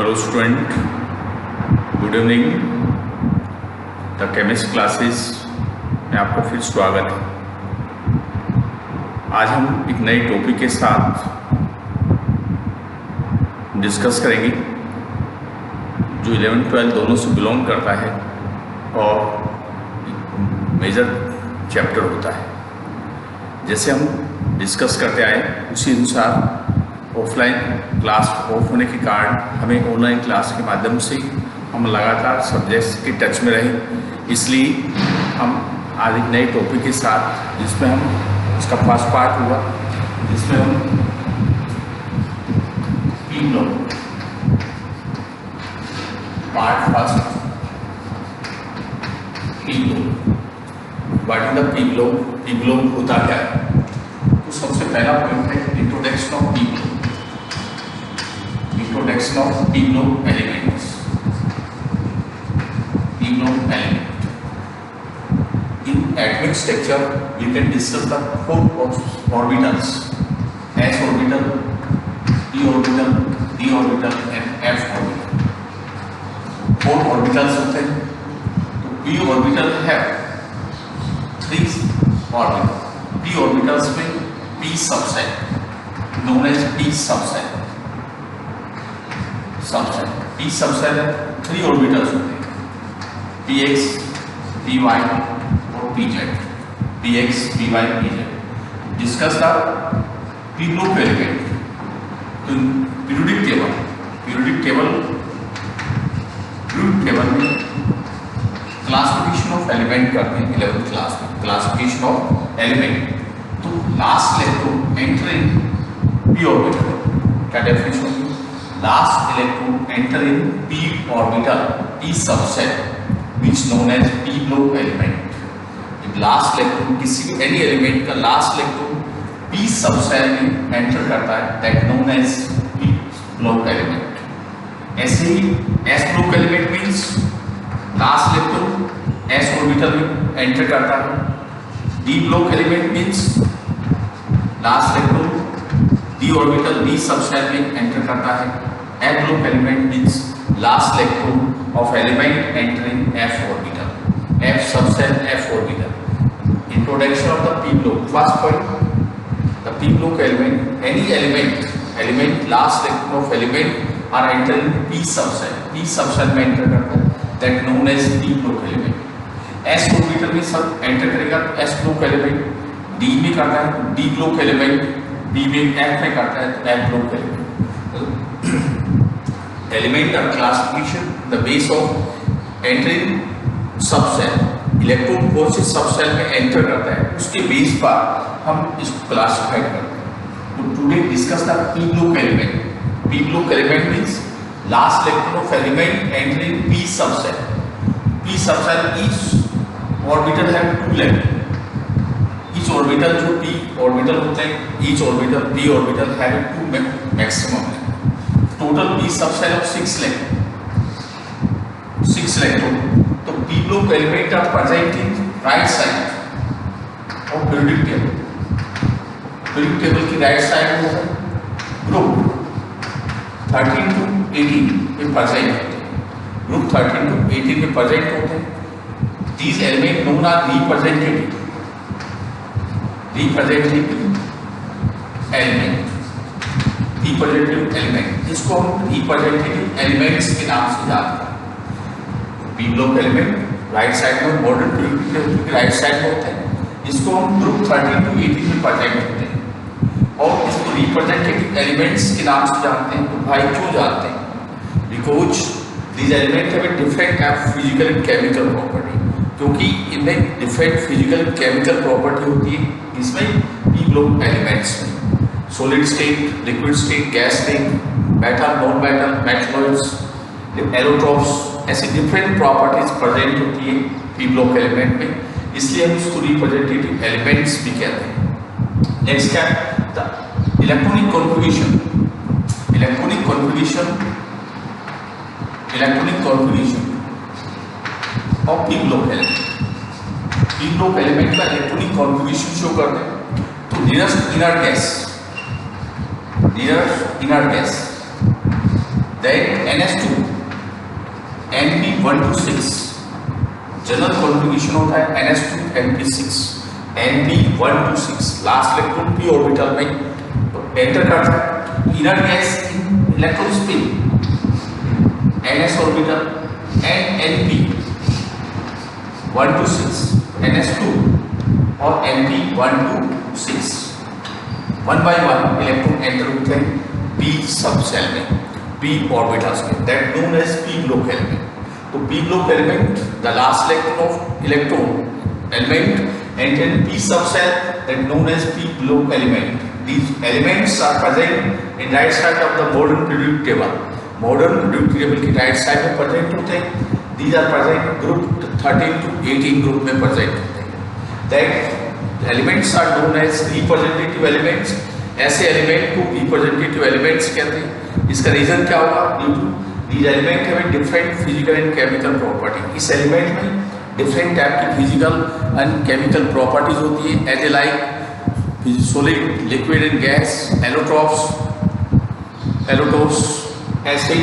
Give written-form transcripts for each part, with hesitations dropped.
Hello student, good evening. The chemist classes में आपका फिर स्वागत है। आज हम एक नए टॉपिक के साथ डिस्कस करेंगे जो 11-12 दोनों से बिलोंग करता है और मेजर चैप्टर होता है। जैसे हम डिस्कस करते आए उसी अनुसार ऑफलाइन क्लास ऑफ होने के कारण हमें ऑनलाइन क्लास के माध्यम से हम लगातार सब्जेक्ट्स के टच में रहे, इसलिए हम आज एक नए टॉपिक के साथ जिसमें हम इसका फर्स्ट पार्ट हुआ जिसमें हम P block part first P block what is the P block, P block होता क्या है। तो सबसे पहला पॉइंट है introduction of P block. Introduction of p block elements. P block element. In atomic structure, we can discuss the four orbitals: s orbital, p orbital, d orbital, and f orbital. Four orbitals होते हैं। तो p orbital है 3 orbitals. p orbitals में p subset known as p subset. p subset है 3 orbitals होते हैं px, py और pz। px, py, pz। Discuss the p block element. तो पीरियोडिक टेबल में क्लासिफिकेशन ऑफ एलिमेंट करते हैं 11th क्लास में। क्लासिफिकेशन ऑफ एलिमेंट तो last electron enter in p orbital. क्या डेफिनेशन होगी? Last electron enter in p orbital, p subset, which known as p block element. जब last electron किसी भी any element का last electron p subset में enter करता है, that known as p block element. ऐसे ही s block element means last electron s orbital में enter करता है। d block element means last electron d orbital d subset में enter करता है। f block element means last electron of element entering f orbital, f subset f orbital. Introduction of the p block. First point, the p block element, any element last electron of element are entering p subset, p subset में enter करता है, that known as p block element. s orbital में सब enter करेगा s block element, d में करता है d block element, b में f में करता है f block element. एलिमेंट और classification the base of entering subshell. Electron कौन से सबसेल में एंटर करता है उसके बेस पर हम इसको क्लासिफाई करते हैं। तो today discuss the P block element. P block element means last electron of element entering P subshell. P subshell each orbital have 2 electron. Each orbital जो पी ऑर्बिटल होते हैं, each orbital P orbital have 2 maximum है। Total p subset of 6 electron. तो p block element are present in right side of periodic table. Periodic table की right side में group 13 to 18 में present होते हैं। Group 13 to 18 में present होते हैं। These element known are representative element. Representative element, इसको हम रिप्रेजेंटेटिव एलिमेंट्स के नाम से जानते हैं। P block element right side में मॉडर्न पीरियोडिक के राइट साइड में होते हैं। इसको हम ग्रुप 13 to 18 में प्रेजेंट होते हैं और इसको रिप्रेजेंटेटिव एलिमेंट्स के नाम से जानते हैं। तो भाई क्यों जानते हैं? Because these element have a different physical and chemical property, क्योंकि इनमें डिफरेंट फिजिकल केमिकल प्रॉपर्टी होती है। इसमें पी ब्लॉक एलिमेंट्स में solid state, liquid state, gas state, metal, non metal, metalloids, allotropes, ऐसी डिफरेंट प्रॉपर्टीज प्रेजेंट होती है P block element में, इसलिए हम इसको रिप्रेजेंटेटिव एलिमेंट्स भी कहते हैं। नेक्स्ट क्या है? The electronic configuration of P block element. P block element का इलेक्ट्रॉनिक कॉन्फ़िगरेशन शो करते हैं। तो nearest inner gas then NS2 NP1 to 6 general configuration होता है NS2 NP6 NP1 to 6 last electron p orbital में enter करता है inner gas electron spin NS orbital and NP 1 to 6 NS2 और NP1 to 6 1 by 1 electron enter होते हैं p सब cell में p ऑर्बिटल्स में that known as p block element. तो p block element the last electron element enter p subcell that known as p block element. These elements are present in right side of the modern periodic table. Modern periodic table की right side में present होते हैं. These are present group 13 to 18 group में present होते हैं. That elements are known as representative elements. ऐसे एलिमेंट को रिप्रेजेंटेटिव एलिमेंट्स कहते हैं. इसका रीजन क्या होगा? Due to these element have different physical and chemical property. इस एलिमेंट में different टाइप की फिजिकल एंड केमिकल प्रॉपर्टीज होती है as a like solid liquid and gas allotropes ऐसे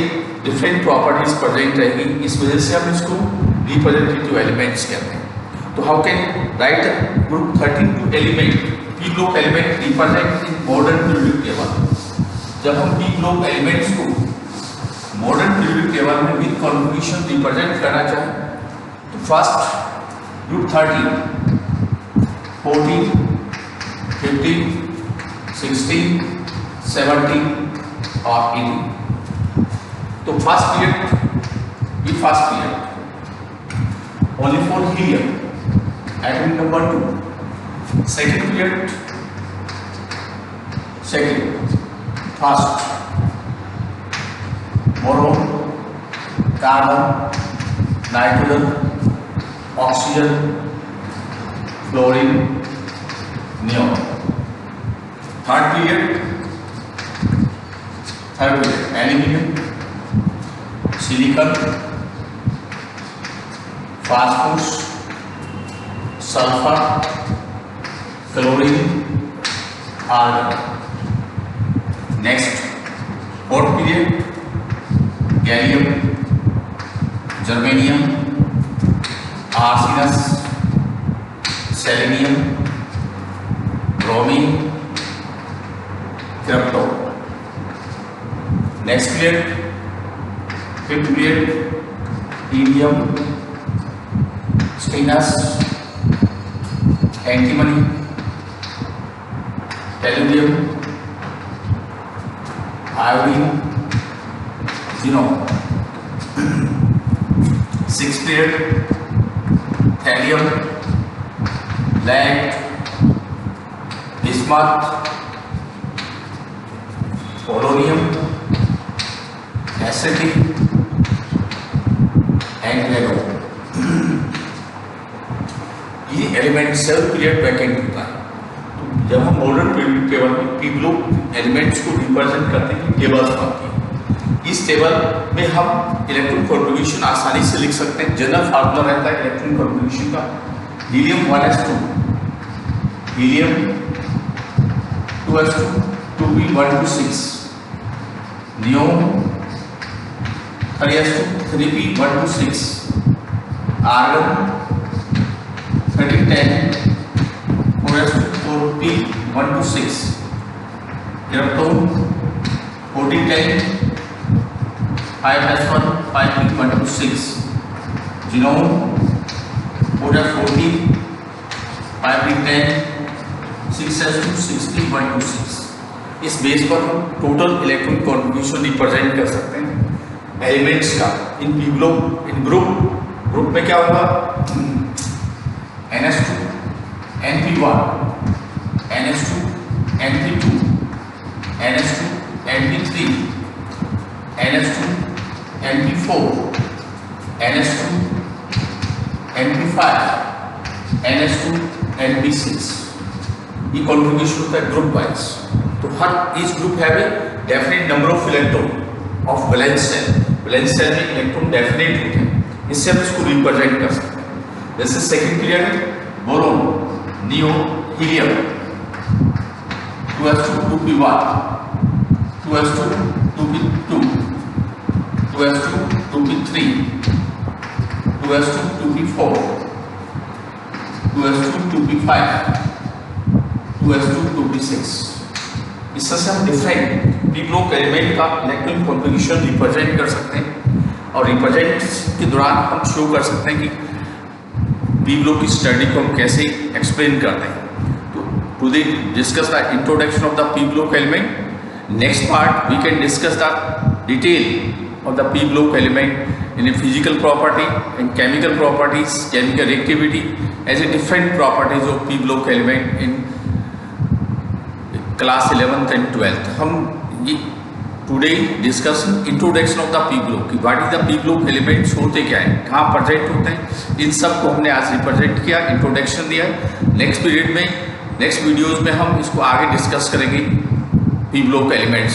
डिफरेंट प्रॉपर्टीज प्रेजेंट रहेगी. इस वजह से हम इसको रिप्रेजेंटेटिव एलिमेंट्स कहते हैं. तो how can write group 13 to element p block element represent in modern periodic table. जब हम p block एलिमेंट्स को मॉडर्न पीरियोडिक टेबल में विद कॉन्फ़िगरेशन रिप्रेजेंट करना चाहें तो फर्स्ट ग्रुप 13 14 15 16 17 और 18. तो first period only for helium atom number 2. Second period first boron carbon nitrogen oxygen fluorine neon. Third period aluminium silicon phosphorus sulphur chlorine argon. Next fourth period gallium germanium arsenic selenium bromine krypton. Next period fifth period helium stannous antimony tellurium iodine xenon. Sixth period thallium lead bismuth polonium acetic and radon. ये element cell period vacant होता है. तो जब हम modern period table में p block elements को represent करते हैं टेबल्स बनती है. इस टेबल में हम इलेक्ट्रॉन कॉन्फ़िगरेशन आसानी से लिख सकते हैं. जनरल फार्मूला रहता है इलेक्ट्रॉन कॉन्फ़िगरेशन का helium 1s2 helium 2s2 2p1 to 6 neon 3s2 3p1 to 6 argon 1310 4s2 4p1 to 6 krypton 1410 5s1 5p1 to 6 xenon 4s14 5p10 6s2 6p1 to 6. इस बेस पर हम टोटल इलेक्ट्रॉन कॉन्फ़िगरेशन रिप्रेजेंट कर सकते हैं elements का इन p block इन group में क्या होगा NS2 NP1 NS2 NP2 NS2 NP3 NS2 NP4 NS2 NP5 NS2 NP6. ये कॉन्फ़िगरेशन होता है ग्रुप वाइज. तो हर इस ग्रुप है definite number of electron of valence shell. Valence shell में इलेक्ट्रॉन डेफिनेट होते हैं. इससे हम इसको रिप्रेजेंट कर सकते हैं. जैसे second period boron neo helium 2s2 2p1 2s2 2p2 2s2 2p3, 2s2 2p4, 2s2 2p5, 2s2 2p6। इस तरह से हम डिफरेंट पी ब्लॉक एलिमेंट का इलेक्ट्रॉनिक कॉन्फ़िगरेशन रिप्रेजेंट कर सकते हैं और रिप्रेजेंट के दौरान हम शो कर सकते हैं कि पी ब्लॉक की स्टडी को हम कैसे एक्सप्लेन करते हैं। तो today discuss the introduction of the P block element. Next part we can discuss the detail of the p block element in a physical property and chemical properties, chemical reactivity as a different properties of p block element in class 11th and 12th। हम ये today discuss introduction of the p block कि what is the p block elements होते क्या है, कहाँ present होते हैं, इन सब को हमने आज रिप्रेजेंट किया, इंट्रोडक्शन दिया। नेक्स्ट पीरियड में नेक्स्ट वीडियोज में हम इसको आगे डिस्कस करेंगे p block elements।